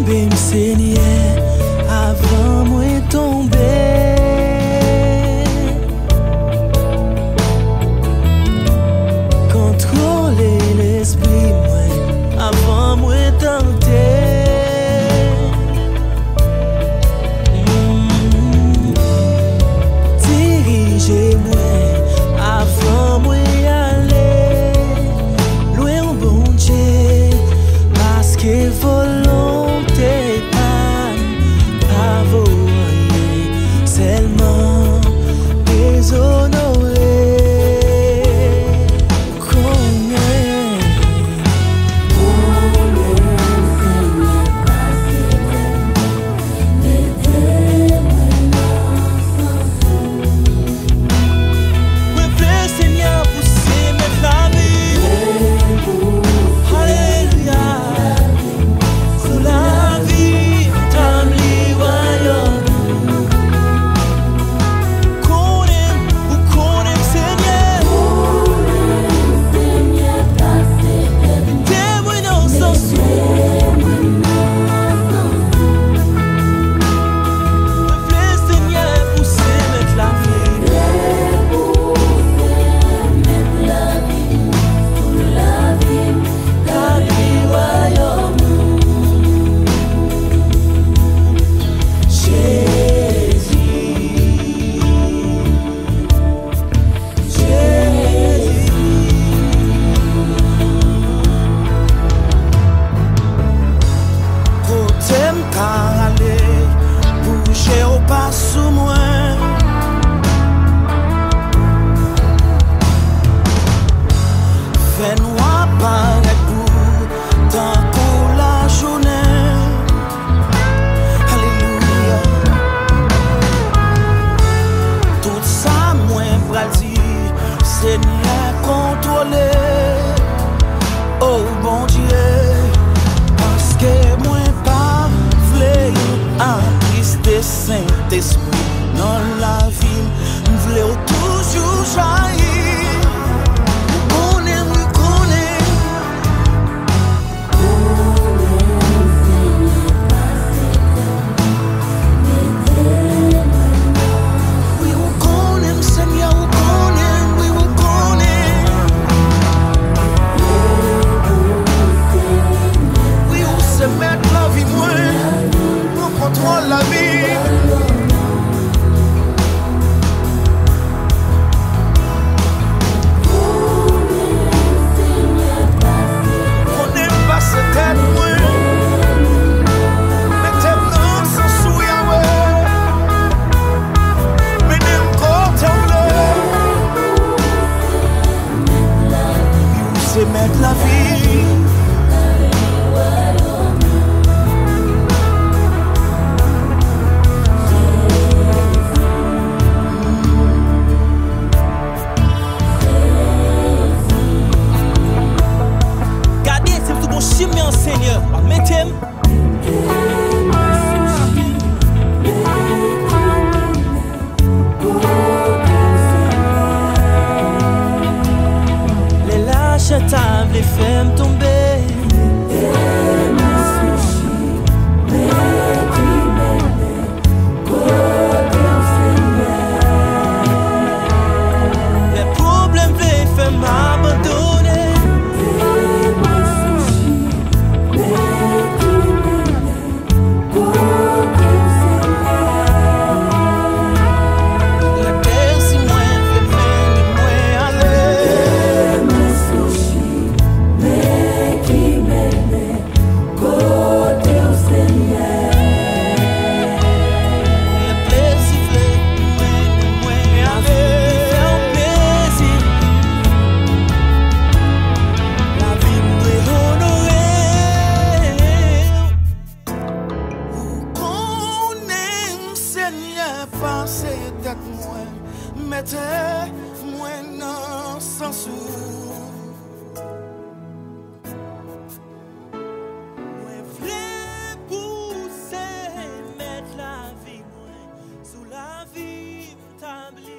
Bem Seigneur, avant moi tomber. Contrôler l'esprit moi, avant moi tenter. Dirigez-moi, avant moi aller. Loin au bon Dieu, parce que volonté pas voyer, seulement déshonoré. Seigneur contrôlé, oh bon Dieu, parce que moi pas vle entrister Saint-Esprit dans la vie, vle toujours jaillir. La vie, on est pas cette tête, moi, mais t'es non sans souillure, mais n'aime pas t'enlever. C'est mettre la vie. Seigneur, mettez-moi. Les lâches tables, les femmes tombées. Les problèmes, les femmes abandonnées. Mettez-moi dans sans sou. Moi v'lais pousser, mettre la vie sous la vie, t'abli.